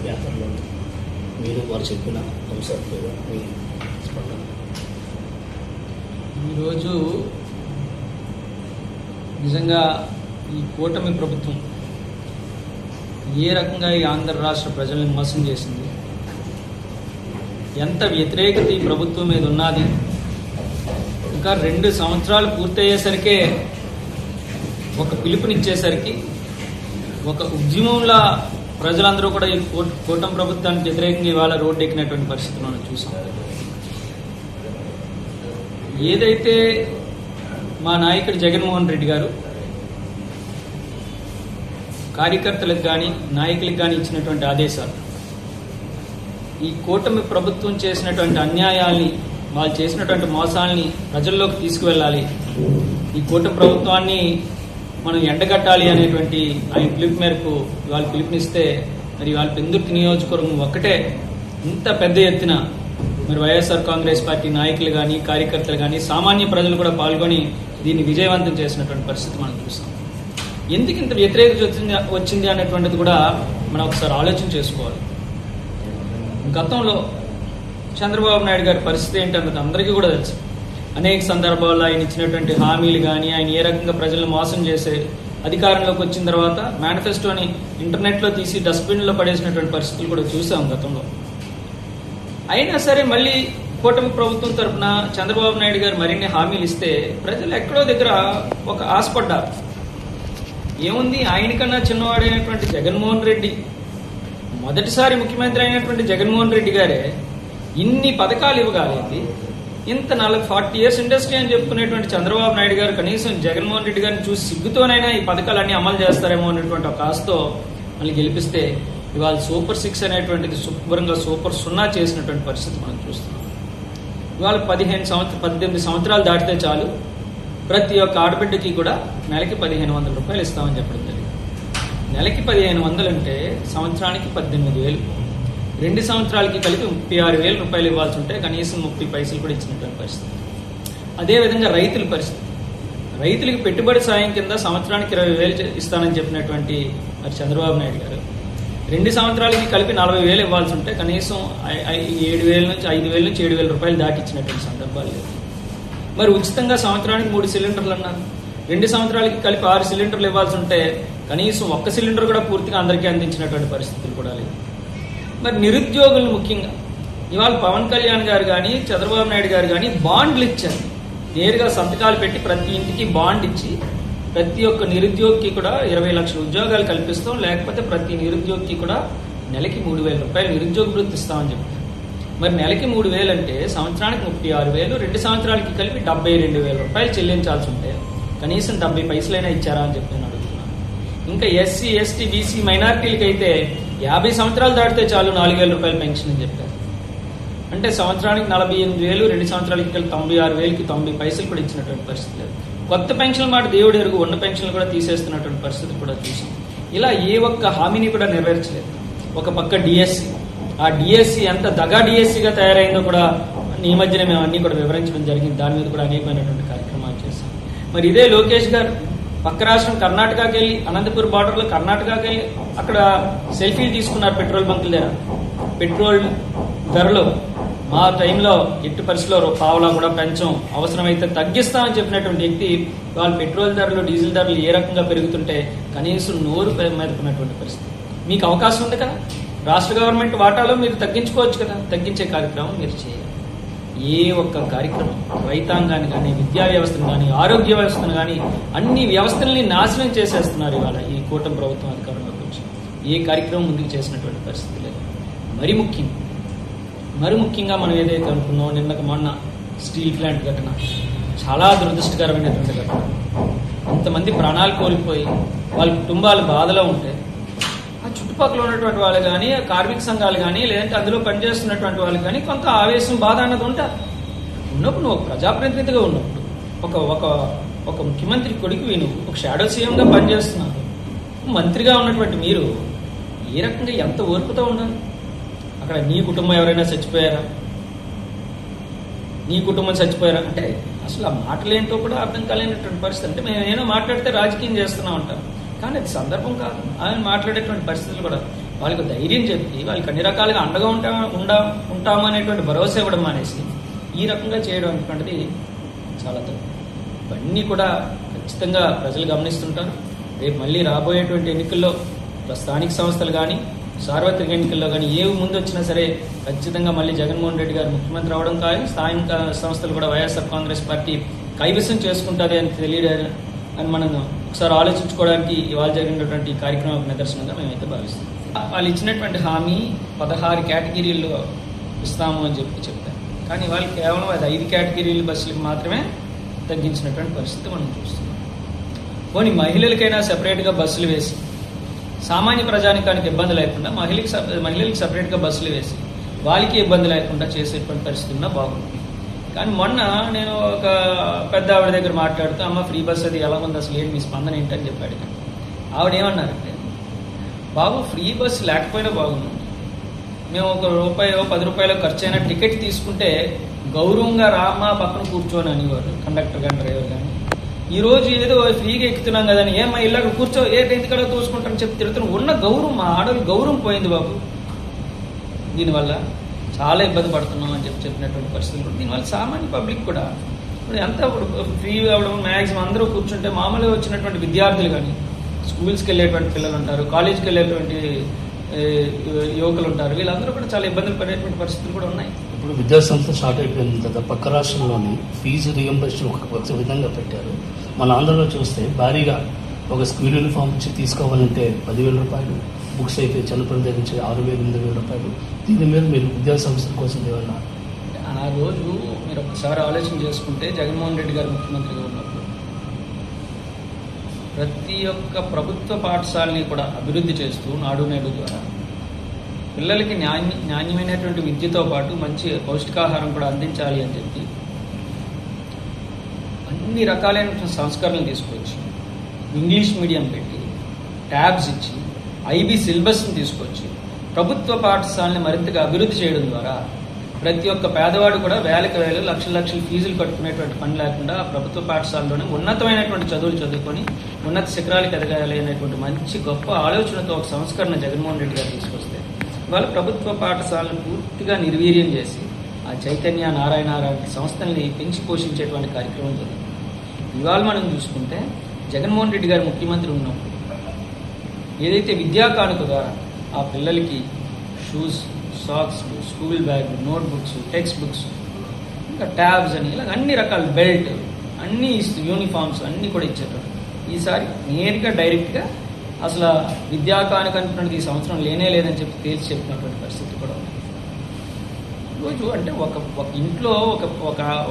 యాత్రలో మీరు వారు చెప్పిన అంశాల మీద మీ స్పందన. ఈరోజు నిజంగా ఈ కూటమి ప్రభుత్వం ఏ రకంగా ఈ ఆంధ్ర రాష్ట్ర ప్రజల్ని మోసం చేసింది, ఎంత వ్యతిరేకత ఈ ప్రభుత్వం మీద ఉన్నది. ఇంకా 2 సంవత్సరాలు పూర్తయ్యేసరికే ఒక పిలుపునిచ్చేసరికి ఒక ఉద్యమంలా ప్రజలందరూ కూడా ఈ కూటమి ప్రభుత్వానికి వ్యతిరేకంగా ఇవాళ రోడ్డు ఎక్కినటువంటి పరిస్థితులు మనం చూసాం. ఏదైతే మా నాయకుడు జగన్మోహన్ రెడ్డి గారు కార్యకర్తలకు కానీ నాయకులకు కానీ ఇచ్చినటువంటి ఆదేశాలు, ఈ కూటమి ప్రభుత్వం చేసినటువంటి అన్యాయాల్ని, వాళ్ళు చేసినటువంటి మోసాలని ప్రజల్లోకి తీసుకువెళ్ళాలి, ఈ కూటమి ప్రభుత్వాన్ని మనం ఎండగట్టాలి అనేటువంటి ఆయన పిలుపు మేరకు వాళ్ళు పిలుపునిస్తే మరి వాళ్ళ పెందుర్తి నియోజకవర్గం ఒక్కటే ఇంత పెద్ద ఎత్తున మరి వైఎస్ఆర్ కాంగ్రెస్ పార్టీ నాయకులు కానీ కార్యకర్తలు కానీ సామాన్య ప్రజలు కూడా పాల్గొని దీన్ని విజయవంతం చేసినటువంటి పరిస్థితి మనం చూస్తాం. ఎందుకు ఇంత వ్యతిరేకత వచ్చింది అనేటువంటిది కూడా మనం ఒకసారి ఆలోచన చేసుకోవాలి. గతంలో చంద్రబాబు నాయుడు గారి పరిస్థితి ఏంటన్నది అందరికీ కూడా తెలుసు. అనేక సందర్భాల్లో ఆయన ఇచ్చినటువంటి హామీలు కానీ, ఆయన ఏ రకంగా ప్రజలను మోసం చేసే అధికారంలోకి వచ్చిన తర్వాత మేనిఫెస్టోని ఇంటర్నెట్లో తీసి డస్ట్బిన్లో పడేసినటువంటి పరిస్థితులు కూడా చూసాం గతంలో. అయినా సరే మళ్ళీ కూటమి ప్రభుత్వం తరఫున చంద్రబాబు నాయుడు గారు మరిన్ని హామీలు ఇస్తే ప్రజలు ఎక్కడో దగ్గర ఒక ఆశపడ్డారు. ఏముంది, ఆయనకన్నా చిన్నవాడైనటువంటి జగన్మోహన్ రెడ్డి, మొదటిసారి ముఖ్యమంత్రి అయినటువంటి జగన్మోహన్ రెడ్డి గారే ఇన్ని పథకాలు ఇవ్వగలిగింది. ఇంత 40 years ఇండస్ట్రీ అని చెప్పుకునేటువంటి చంద్రబాబు నాయుడు గారు కనీసం జగన్మోహన్ రెడ్డి గారిని చూసి సిగ్గుతోనైనా ఈ పథకాలన్నీ అమలు చేస్తారేమో అనేటువంటి ఒక ఆశతో మళ్ళీ గెలిపిస్తే ఇవాళ సూపర్ 6 అనేటువంటిది శుభ్రంగా సూపర్ 0 చేసినటువంటి పరిస్థితి మనం చూస్తున్నాం. ఇవాళ 18 సంవత్సరాలు దాటితే చాలు ప్రతి ఒక్క ఆడబిడ్డకి కూడా నెలకి 1500 రూపాయలు ఇస్తామని చెప్పడం జరిగింది. నెలకి 1500 అంటే సంవత్సరానికి 18,000, 2 సంవత్సరాలకి కలిపి 36,000 రూపాయలు ఇవ్వాల్సి ఉంటే కనీసం 30 పైసలు కూడా ఇచ్చినటువంటి పరిస్థితి. అదేవిధంగా రైతుల పరిస్థితి, రైతులకి పెట్టుబడి సాయం కింద సంవత్సరానికి 20,000 ఇస్తానని చెప్పినటువంటి మరి చంద్రబాబు నాయుడు గారు 2 సంవత్సరాలకి కలిపి 40,000 ఇవ్వాల్సి ఉంటే కనీసం 7,000 నుంచి 5,000 నుంచి 7,000 రూపాయలు దాటి ఇచ్చినటువంటి సందర్భాలు లేవు. మరి ఉచితంగా సంవత్సరానికి 3 సిలిండర్లు అన్నారు, 2 సంవత్సరాలకి కలిపి 6 సిలిండర్లు ఇవ్వాల్సి ఉంటే కనీసం 1 సిలిండర్ కూడా పూర్తిగా అందరికీ అందించినటువంటి పరిస్థితులు కూడా లేవు. మరి నిరుద్యోగులు ముఖ్యంగా ఇవాళ పవన్ కళ్యాణ్ గారు కానీ చంద్రబాబు నాయుడు గారు కానీ బాండ్లు ఇచ్చారు. నేరుగా సంతకాలు పెట్టి ప్రతి ఇంటికి బాండ్ ఇచ్చి ప్రతి ఒక్క నిరుద్యోగికి కూడా 20 లక్షల ఉద్యోగాలు కల్పిస్తాం, లేకపోతే ప్రతి నిరుద్యోగికి కూడా నెలకి 3,000 రూపాయలు నిరుద్యోగ వృత్తి ఇస్తామని చెప్పారు. మరి నెలకి 3,000 అంటే సంవత్సరానికి 36,000, 2 సంవత్సరాలకి కలిపి 72,000 రూపాయలు చెల్లించాల్సి ఉంటే కనీసం 70 పైసలైనా ఇచ్చారా అని చెప్పి నేను అడుగుతున్నాను. ఇంకా SC, ST, BC మైనారిటీలకి అయితే 50 సంవత్సరాలు దాటితే చాలు 4,000 రూపాయలు పెన్షన్ అని చెప్పారు. అంటే సంవత్సరానికి 48,000, 2 సంవత్సరాలకి కలిపి 96,000కి 90 పైసలు కూడా ఇచ్చినటువంటి పరిస్థితి లేదు. కొత్త పెన్షన్ మాట దేవుడు ఎరుగు, ఉన్న పెన్షన్లు కూడా తీసేస్తున్నటువంటి పరిస్థితి కూడా చూసాం. ఇలా ఏ ఒక్క హామీని కూడా నెరవేర్చలేదు. ఒక పక్క డిఎస్సి, ఆ డిఎస్సి ఎంత దగా డిఎస్సిగా తయారైందో కూడా ఈ మధ్యన మేము అన్ని కూడా వివరించడం జరిగింది. దాని మీద కూడా అనేకమైనటువంటి కార్యక్రమాలు చేశాం. మరి ఇదే లోకేష్ గారు పక్క రాష్ట్రం కర్ణాటకకి వెళ్ళి, అనంతపూర్ బార్డర్లో కర్ణాటకకి వెళ్ళి అక్కడ సెల్ఫీలు తీసుకున్నారు పెట్రోల్ బంకుల దగ్గర. పెట్రోల్ ధరలు మా టైంలో ఎట్టి పరిస్థితుల్లో పావలా కూడా పెంచం, అవసరమైతే తగ్గిస్తామని చెప్పినటువంటి వ్యక్తి వాళ్ళు పెట్రోల్ ధరలు, డీజిల్ ధరలు ఏ రకంగా పెరుగుతుంటే కనీసం నోరు మెదకున్నటువంటి పరిస్థితి. మీకు అవకాశం ఉంది కదా, రాష్ట్ర గవర్నమెంట్ వాటాలో మీరు తగ్గించుకోవచ్చు కదా, తగ్గించే కార్యక్రమం మీరు చేయాలి. ఏ ఒక్క కార్యక్రమం రైతాంగాన్ని కానీ, విద్యా వ్యవస్థను కానీ, ఆరోగ్య వ్యవస్థను కానీ అన్ని వ్యవస్థల్ని నాశనం చేసేస్తున్నారు ఇవాళ ఈ కూటమి ప్రభుత్వం అధికారంలోకి వచ్చి. ఏ కార్యక్రమం ముందుకు చేసినటువంటి పరిస్థితి లేదు. మరి ముఖ్యంగా మనం ఏదైతే అనుకున్నామో నిన్నకు మొన్న స్టీల్ ప్లాంట్ ఘటన చాలా దురదృష్టకరమైనటువంటి ఘటన. అంతమంది ప్రాణాలు కోల్పోయి వాళ్ళ కుటుంబాలు బాధలో ఉంటే ఆ చుట్టుపక్కల ఉన్నటువంటి వాళ్ళు కానీ, ఆ కార్మిక సంఘాలు కానీ, లేదంటే అందులో పనిచేస్తున్నటువంటి వాళ్ళు కానీ కొంత ఆవేశం, బాధ అన్నది ఉంటారు. ఉన్నప్పుడు నువ్వు ప్రజాప్రతినిధిగా ఉన్నప్పుడు ఒక ముఖ్యమంత్రి కొడుకువి, నువ్వు ఒక షాడో సీఎంగా పనిచేస్తున్నావు, మంత్రిగా ఉన్నటువంటి మీరు ఏ రకంగా ఎంత ఓర్పుతో ఉండాలి? అక్కడ నీ కుటుంబం ఎవరైనా చచ్చిపోయారా? నీ కుటుంబం చచ్చిపోయారా అంటే అసలు ఆ మాటలేంటో కూడా అర్థం కాలేనటువంటి పరిస్థితి. అంటే మేము ఏదో మాట్లాడితే రాజకీయం చేస్తున్నాం అంటాం, కానీ అది సందర్భం కాదు. ఆయన మాట్లాడేటువంటి పరిస్థితులు కూడా వాళ్ళకి ధైర్యం చెప్పి వాళ్ళకి అన్ని రకాలుగా అండగా ఉంటాము అనేటువంటి భరోసా ఇవ్వడం మానేసి ఈ రకంగా చేయడం అనేటువంటిది చాలా తప్పు. ఇవన్నీ కూడా ఖచ్చితంగా ప్రజలు గమనిస్తుంటారు. రేపు మళ్ళీ రాబోయేటువంటి ఎన్నికల్లో స్థానిక సంస్థలు కానీ సార్వత్రిక ఎన్నికల్లో కానీ ఏవి ముందు వచ్చినా సరే ఖచ్చితంగా మళ్ళీ జగన్మోహన్ రెడ్డి గారు ముఖ్యమంత్రి అవడం ఖాయం. స్థానిక సంస్థలు కూడా వైఎస్ఆర్ కాంగ్రెస్ పార్టీ కైవసం చేసుకుంటుంది అని తెలియదు అని మనం ఒకసారి ఆలోచించుకోవడానికి ఇవాళ జరిగినటువంటి కార్యక్రమం నిదర్శనంగా మేమైతే భావిస్తాం. వాళ్ళు ఇచ్చినటువంటి హామీ 16 కేటగిరీల్లో ఇస్తాము అని చెప్పారు. కానీ వాళ్ళు కేవలం అది 5 కేటగిరీల బస్సులకు మాత్రమే తగ్గించినటువంటి పరిస్థితి మనం చూస్తున్నాం. పోనీ మహిళలకైనా సెపరేట్గా బస్సులు వేసి సామాన్య ప్రజానికానికి ఇబ్బంది లేకుండా మహిళలకు సపరేట్గా బస్సులు వేసి వాళ్ళకి ఇబ్బంది లేకుండా చేసేటువంటి పరిస్థితి ఉన్నా బాగుంటుంది. కానీ మొన్న నేను ఒక పెద్ద ఆవిడ దగ్గర మాట్లాడుతూ అమ్మ ఫ్రీ బస్ అది ఎలా ఉంది అసలు ఏంటి మీ స్పందన ఏంటని చెప్పాడు. ఆవిడ ఏమన్నారంటే బాబు ఫ్రీ బస్ లేకపోయినా బాగుంది, మేము ₹1 10 ఖర్చు అయిన టికెట్ తీసుకుంటే గౌరవంగా రామ్మా పక్కన కూర్చోని అనేవారు కండక్టర్ కానీ డ్రైవర్ కానీ. ఈరోజు ఏదో ఫ్రీగా ఎక్కుతున్నాం కదని ఏమా ఇలాగ కూర్చో ఎందుకలా తోసుకుంటారని చెప్పి తిరుగుతున్నాం. ఉన్న గౌరవం మా ఆడవాళ్ళ గౌరవం పోయింది బాబు. దీనివల్ల చాలా ఇబ్బంది పడుతున్నాం అని చెప్పినటువంటి పరిస్థితులు. దీనివల్ల సామాన్య పబ్లిక్ కూడా ఎంత ఫ్రీ అవ్వడం మ్యాక్సిమం అందరూ కూర్చుంటే మామూలుగా వచ్చినటువంటి విద్యార్థులు కానీ స్కూల్స్కి వెళ్ళేటువంటి పిల్లలు ఉంటారు, కాలేజీకి వెళ్ళేటువంటి యువకులు ఉంటారు, వీళ్ళందరూ కూడా చాలా ఇబ్బందులు పడేటువంటి పరిస్థితులు కూడా ఉన్నాయి. ఇప్పుడు విద్యాసంస్థ స్టార్ట్ అయిపోయిన తర్వాత పక్క రాష్ట్రంలోని ఫీజు రియంబర్షన్ ఒక విధంగా పెట్టారు. మన ఆంధ్రలో చూస్తే భారీగా ఒక స్కూల్ యూనిఫామ్ తీసుకోవాలంటే ₹10,000, బుక్స్ అయితే చిన్నపిల్లల దగ్గర నుంచి ₹6,000-8,000. దీని మీద మీరు విద్యాసంస్థల కోసం ఏమన్నా ఆ రోజు మీరు ఒకసారి ఆలోచన చేసుకుంటే జగన్మోహన్ రెడ్డి గారు ముఖ్యమంత్రిగా ఉన్నప్పుడు ప్రతి ఒక్క ప్రభుత్వ పాఠశాలని కూడా అభివృద్ధి చేస్తూ నాడు నేడు ద్వారా పిల్లలకి నాణ్యమైనటువంటి విద్యతో పాటు మంచి పౌష్టికాహారం కూడా అందించాలి అని చెప్పి అన్ని రకాలైనటువంటి సంస్కరణలు తీసుకొచ్చి ఇంగ్లీష్ మీడియం పెట్టి ట్యాబ్స్ ఇచ్చి ఐబీ సిలబస్ని తీసుకొచ్చి ప్రభుత్వ పాఠశాలని మరింతగా అభివృద్ధి చేయడం ద్వారా ప్రతి ఒక్క పేదవాడు కూడా వేలకు లక్షల ఫీజులు కట్టుకునేటువంటి పని లేకుండా ప్రభుత్వ పాఠశాలలోనే ఉన్నతమైనటువంటి చదువులు చదువుకొని ఉన్నత శిఖరాలకు ఎదగాలి అనేటువంటి మంచి గొప్ప ఆలోచనతో ఒక సంస్కరణ జగన్మోహన్ రెడ్డి గారు తీసుకొస్తే ఇవాళ ప్రభుత్వ పాఠశాలను పూర్తిగా నిర్వీర్యం చేసి ఆ చైతన్య నారాయణ సంస్థల్ని పెంచి పోషించేటువంటి కార్యక్రమం జరిగింది. ఇవాళ మనం చూసుకుంటే జగన్మోహన్ రెడ్డి గారు ముఖ్యమంత్రి ఉన్నప్పుడు ఏదైతే విద్యా కానుక ద్వారా ఆ పిల్లలకి shoes, socks, school bag, notebooks, text books, ఇంకా ట్యాబ్స్ అని ఇలా అన్ని రకాల బెల్ట్ అన్నీ యూనిఫామ్స్ అన్నీ కూడా ఇచ్చేటప్పుడు ఈసారి నేరుగా డైరెక్ట్గా అసలు విద్యా కానుక అనుకున్నది ఈ సంవత్సరం లేనే లేదని చెప్పి తేల్చి చెప్పినటువంటి పరిస్థితి కూడా ఉంది. రోజు అంటే ఒక ఇంట్లో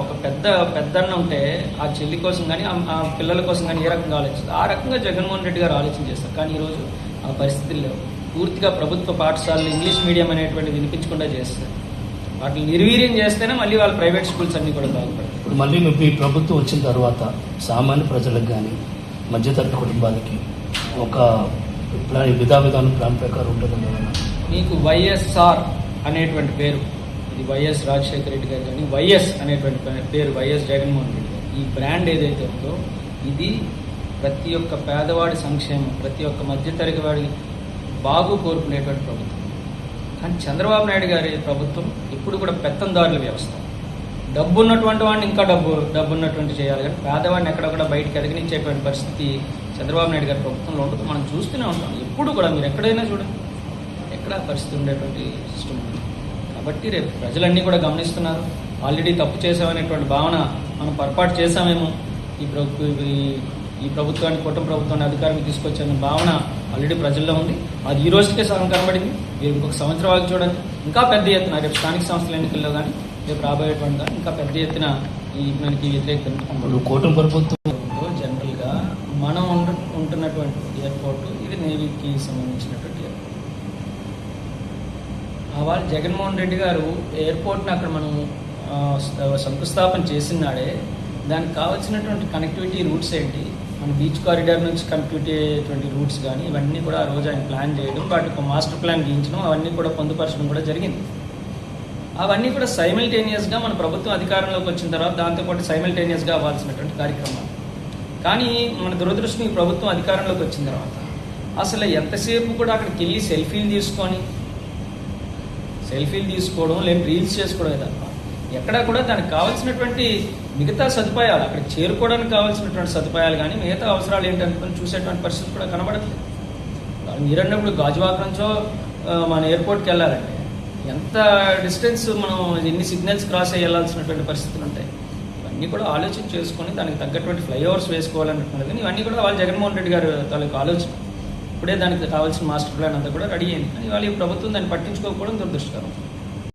ఒక పెద్దన్న ఉంటే ఆ చెల్లి కోసం కానీ ఆ పిల్లల కోసం కానీ ఏ రకంగా ఆలోచిస్తుంది ఆ రకంగా జగన్మోహన్ రెడ్డి గారు ఆలోచన చేస్తారు. కానీ ఈరోజు ఆ పరిస్థితులు లేవు. పూర్తిగా ప్రభుత్వ పాఠశాలలు ఇంగ్లీష్ మీడియం అనేటువంటి వినిపించకుండా చేస్తారు. వాటిని నిర్వీర్యం చేస్తేనే మళ్ళీ వాళ్ళ ప్రైవేట్ స్కూల్స్ అన్నీ కూడా బాగుపడతాయి. ఇప్పుడు మళ్ళీ మీ ప్రభుత్వం వచ్చిన తర్వాత సామాన్య ప్రజలకు కానీ మధ్యతరగతి కుటుంబాలకి ఒక విధానం ప్లాన్ ప్రకారం ఉంటుందని మీకు వైఎస్ఆర్ అనేటువంటి పేరు, ఇది వైఎస్ రాజశేఖర రెడ్డి గారు కానీ వైఎస్ అనేటువంటి పేరు వైఎస్ జగన్మోహన్ రెడ్డి గారు, ఈ బ్రాండ్ ఏదైతే ఉందో ఇది ప్రతి ఒక్క పేదవాడి సంక్షేమం, ప్రతి ఒక్క మధ్యతరగతి వాడి బాగు కోరుకునేటువంటి ప్రభుత్వం. కానీ చంద్రబాబు నాయుడు గారి ప్రభుత్వం ఇప్పుడు కూడా పెత్తందారుల వ్యవస్థ. డబ్బు ఉన్నటువంటి వాడిని ఇంకా డబ్బు ఉన్నటువంటి చేయాలి, కానీ పేదవాడిని ఎక్కడొక్కడ బయటకు ఎదగనిచ్చేటువంటి పరిస్థితి చంద్రబాబు నాయుడు గారి ప్రభుత్వంలో ఉండదు. మనం చూస్తూనే ఉంటాం. ఎప్పుడు కూడా మీరు ఎక్కడైనా చూడండి, ఎక్కడ పరిస్థితి ఉండేటువంటి సిస్టమ్ ఉంది. కాబట్టి రేపు ప్రజలన్నీ కూడా గమనిస్తున్నారు. ఆల్రెడీ తప్పు చేసామనేటువంటి భావన, మనం పొరపాటు చేశామేమో, ఈ ప్రభుత్వాన్ని కూటమి ప్రభుత్వాన్ని అధికారానికి తీసుకొచ్చే భావన ఆల్రెడీ ప్రజల్లో ఉంది. అది ఈ రోజుకే సగం కనబడింది. మీరు ఇంకొక సంవత్సరం వాకి చూడండి, ఇంకా పెద్ద ఎత్తున రేపు స్థానిక సంస్థల ఎన్నికల్లో కానీ రేపు రాబోయేటువంటి ఇంకా పెద్ద ఎత్తున మనకి వ్యతిరేకత. కూటమి ప్రభుత్వం జనరల్గా మనం ఉంటున్నటువంటి ఎయిర్పోర్ట్ ఇది నేవీకి సంబంధించినటువంటి ఎయిర్పోర్ట్. వాళ్ళు జగన్మోహన్ రెడ్డి గారు ఎయిర్పోర్ట్ని అక్కడ మనం శంకుస్థాపన చేసినాడే దానికి కావాల్సినటువంటి కనెక్టివిటీ రూట్స్ ఏంటి, మన బీచ్ కారిడార్ నుంచి కనెక్టివిటీ అయ్యేటువంటి రూట్స్ కానీ ఇవన్నీ కూడా ఆ రోజు ఆయన ప్లాన్ చేయడం, వాటికి మాస్టర్ ప్లాన్ గీయించడం, అవన్నీ కూడా పొందుపరచడం కూడా జరిగింది. అవన్నీ కూడా సైమల్టేనియస్గా మన ప్రభుత్వం అధికారంలోకి వచ్చిన తర్వాత దాంతోపాటు సైమల్టేనియస్గా అవ్వాల్సినటువంటి కార్యక్రమాలు. కానీ మన దురదృష్టం ఈ ప్రభుత్వం అధికారంలోకి వచ్చిన తర్వాత అసలు ఎంతసేపు కూడా అక్కడికి వెళ్ళి సెల్ఫీలు తీసుకోవడం లేదు రీల్స్ చేసుకోవడం తప్ప ఎక్కడా కూడా దానికి కావాల్సినటువంటి మిగతా సదుపాయాలు అక్కడికి చేరుకోవడానికి కావాల్సినటువంటి సదుపాయాలు కానీ మిగతా అవసరాలు ఏంటనుకుని చూసేటువంటి పరిస్థితి కూడా కనబడట్లేదు. మీరన్నప్పుడు గాజువాక నుంచో మన ఎయిర్పోర్ట్కి వెళ్ళాలంటే ఎంత డిస్టెన్స్ మనం ఎన్ని సిగ్నల్స్ క్రాస్ అయ్యి వెళ్ళాల్సినటువంటి పరిస్థితులు ఉంటాయి. ఇవన్నీ కూడా ఆలోచన చేసుకొని దానికి తగ్గటువంటి ఫ్లైఓవర్స్ వేసుకోవాలనుకున్నారు. కానీ ఇవన్నీ కూడా వాళ్ళు జగన్మోహన్ రెడ్డి గారు తాలూకు ఆలోచన. ఇప్పుడే దానికి కావాల్సిన మాస్టర్ ప్లాన్ అంతా కూడా రెడీ అయింది. కానీ వాళ్ళు ఈ ప్రభుత్వం దాన్ని పట్టించుకోకపోవడం దురదృష్టకరం.